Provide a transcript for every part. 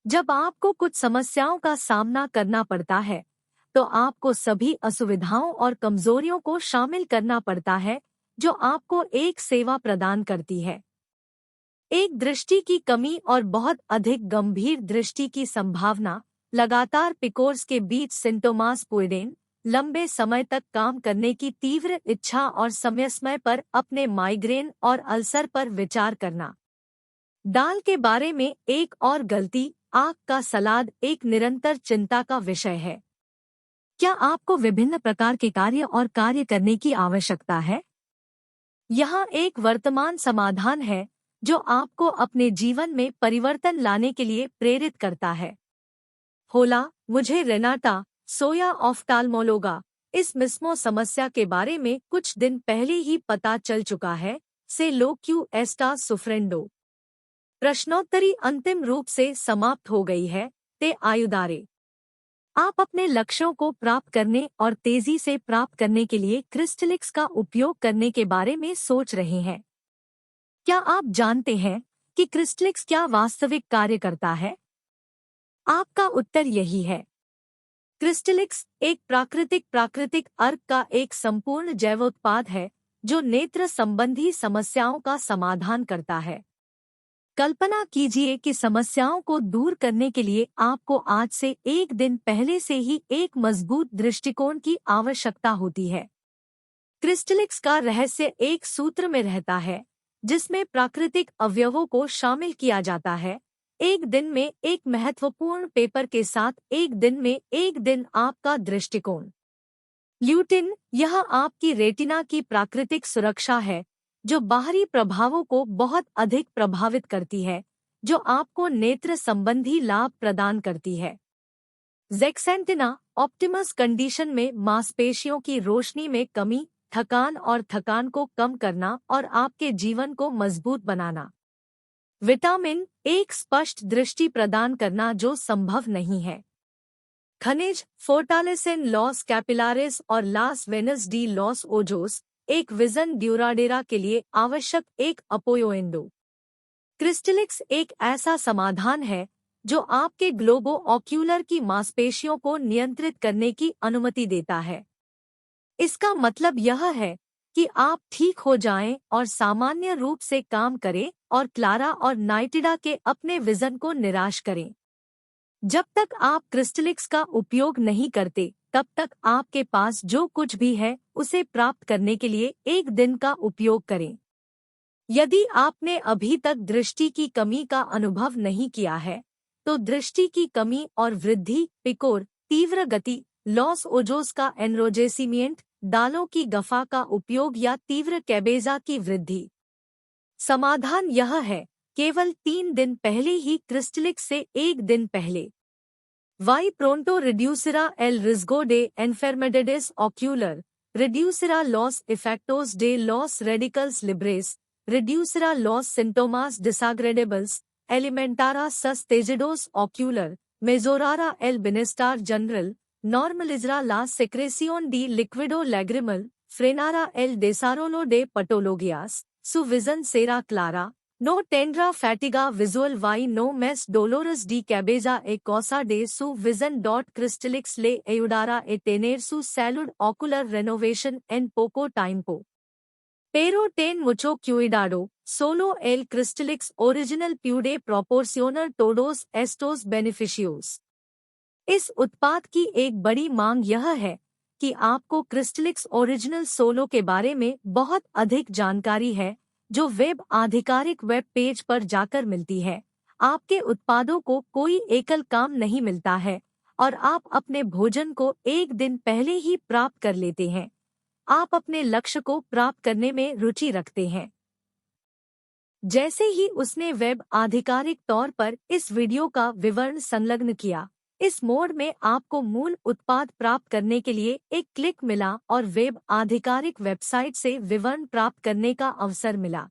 जब आपको कुछ समस्याओं का सामना करना पड़ता है, तो आपको सभी असुविधाओं और कमजोरियों को शामिल करना पड़ता है जो आपको एक सेवा प्रदान करती है। एक दृष्टि की कमी और बहुत अधिक गंभीर दृष्टि की संभावना, लगातार पिकोर्स के बीच सिम्प्टोमास पुएडेन, लंबे समय तक काम करने की तीव्र इच्छा और समय पर अपने माइग्रेन और अल्सर पर विचार करना। दाल के बारे में एक और गलती, आँख का सलाद एक निरंतर चिंता का विषय है। क्या आपको विभिन्न प्रकार के कार्य और कार्य करने की आवश्यकता है? यहाँ एक वर्तमान समाधान है जो आपको अपने जीवन में परिवर्तन लाने के लिए प्रेरित करता है। होला, मुझे रेनाटा सोया ऑफ्थाल्मोलोगा इस मिस्मो समस्या के बारे में कुछ दिन पहले ही पता चल चुका है, से लो क्यू एस्टा सुफ्रेंडो। प्रश्नोत्तरी अंतिम रूप से समाप्त हो गई है, ते आयुदारे। आप अपने लक्ष्यों को प्राप्त करने और तेजी से प्राप्त करने के लिए क्रिस्टलिक्स का उपयोग करने के बारे में सोच रहे हैं। क्या आप जानते हैं कि क्रिस्टलिक्स क्या वास्तविक कार्य करता है? आपका उत्तर यही है। क्रिस्टलिक्स एक प्राकृतिक अर्क का एक संपूर्ण जैवोत्पाद है जो नेत्र संबंधी समस्याओं का समाधान करता है। कल्पना कीजिए कि समस्याओं को दूर करने के लिए आपको आज से एक दिन पहले से ही एक मजबूत दृष्टिकोण की आवश्यकता होती है। क्रिस्टलिक्स का रहस्य एक सूत्र में रहता है, जिसमें प्राकृतिक अवयवों को शामिल किया जाता है। एक दिन में एक महत्वपूर्ण पेपर के साथ एक दिन में एक दिन आपका दृष्टिकोण। ल्यूटिन, यह आपकी रेटिना की प्राकृतिक सुरक्षा है जो बाहरी प्रभावों को बहुत अधिक प्रभावित करती है, जो आपको नेत्र संबंधी लाभ प्रदान करती है। ज़ेक्सेंटिना, ऑप्टिमस कंडीशन में मांसपेशियों की रोशनी में कमी, थकान और थकान को कम करना और आपके जीवन को मजबूत बनाना। विटामिन, एक स्पष्ट दृष्टि प्रदान करना जो संभव नहीं है। खनिज, फोर्टालेसेन लॉस कैपिलारिस और लास वेनस डी लॉस ओजोस, एक विजन ड्यूराडेरा के लिए आवश्यक एक अपोयोएंडो। क्रिस्टलिक्स एक ऐसा समाधान है जो आपके ग्लोबो ऑक्यूलर की मांसपेशियों को नियंत्रित करने की अनुमति देता है। इसका मतलब यह है कि आप ठीक हो जाएं और सामान्य रूप से काम करें और क्लारा और नाइटिडा के अपने विजन को निराश करें। जब तक आप क्रिस्टलिक्स का उपयोग नहीं करते, तब तक आपके पास जो कुछ भी है उसे प्राप्त करने के लिए एक दिन का उपयोग करें। यदि आपने अभी तक दृष्टि की कमी का अनुभव नहीं किया है, तो दृष्टि की कमी और वृद्धि, पिकोर, तीव्र गति, लॉस ओजोस का एनरोजेसिमिएंट, दालों की गफा का उपयोग या तीव्र कैबेजा की वृद्धि। समाधान यह है, केवल 3 दिन पहले ही क्रिस्टलिक्स से एक दिन पहले। वाई प्रोंटो रिड्यूसरा एल रिस्गो डे एनफेर्मेडेडेस ऑक्यूलर, रिड्यूसरा लॉस इफेक्टोस डे लॉस रेडिकल्स लिब्रेस, रिड्यूसरा लॉस सिम्प्टोमास डिसएग्रेडेबल्स, एलिमेंटारा सस तेजिडोस ऑक्यूलर, मेजोरारा एल बिनेस्टार जनरल, नॉर्मलिजरा ला सेक्रेसियोन डी लिक्विडो लैग्रिमल, फ्रेनारा एल डेसारोलो डे पटोलोगियास, su vision será clara, no tendrá fatiga visual y no mes dolores de cabeza a causa de su vision. Crystallix le ayudará a tener su salud ocular renovation en poco tiempo. Pero ten mucho cuidado, solo el Crystallix original puede proporcionar todos estos beneficios. इस उत्पाद की एक बड़ी मांग यह है कि आपको क्रिस्टलिक्स ओरिजिनल सोलो के बारे में बहुत अधिक जानकारी है, जो वेब आधिकारिक वेब पेज पर जाकर मिलती है। आपके उत्पादों को कोई एकल काम नहीं मिलता है और आप अपने भोजन को एक दिन पहले ही प्राप्त कर लेते हैं। आप अपने लक्ष्य को प्राप्त करने में रुचि रखते हैं। जैसे ही उसने वेब आधिकारिक तौर पर इस वीडियो का विवरण संलग्न किया, इस मोड में आपको मूल उत्पाद प्राप्त करने के लिए एक क्लिक मिला और वेब आधिकारिक वेबसाइट से विवरण प्राप्त करने का अवसर मिला।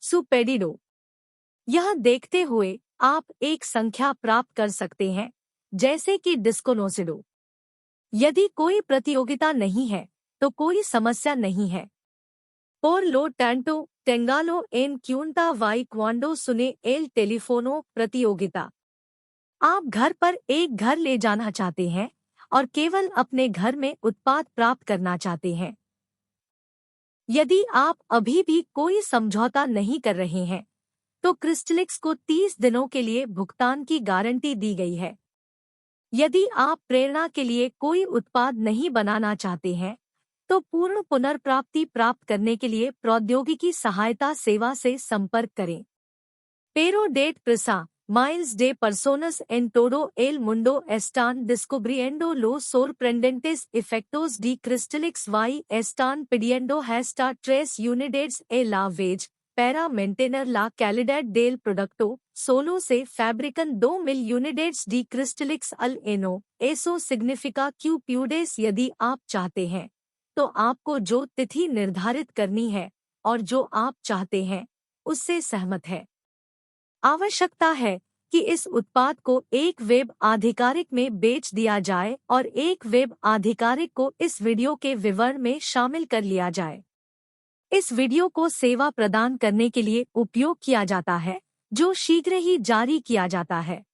सुपेडिडो। यह देखते हुए आप एक संख्या प्राप्त कर सकते हैं, जैसे कि डिस्कोनोसिडो। यदि कोई प्रतियोगिता नहीं है, तो कोई समस्या नहीं है। por lo tanto, téngalo en cuenta y cuando suene el teléfono प्रतियोगिता। आप घर पर एक घर ले जाना चाहते हैं और केवल अपने घर में उत्पाद प्राप्त करना चाहते हैं। यदि आप अभी भी कोई समझौता नहीं कर रहे हैं, तो क्रिस्टलिक्स को 30 दिनों के लिए भुगतान की गारंटी दी गई है। यदि आप प्रेरणा के लिए कोई उत्पाद नहीं बनाना चाहते हैं, तो पूर्ण पुनर्प्राप्ति प्राप्त करने के लिए प्रौद्योगिकी सहायता सेवा से संपर्क करें। पेरो date Prisa Miles de personas en todo el mundo están descubriendo los sorprendentes efectos de Crystalix y están pidiendo hasta 3 unidades a la vez para mantener la calidad del producto. Solo se fabrican 2,000 unidades de Crystalix al año. Eso significa que puedes यदि आप चाहते हैं, तो आपको जो तिथि निर्धारित करनी है और जो आप चाहते हैं, उससे सहमत है। आवश्यकता है कि इस उत्पाद को एक वेब आधिकारिक में बेच दिया जाए और एक वेब आधिकारिक को इस वीडियो के विवरण में शामिल कर लिया जाए। इस वीडियो को सेवा प्रदान करने के लिए उपयोग किया जाता है, जो शीघ्र ही जारी किया जाता है।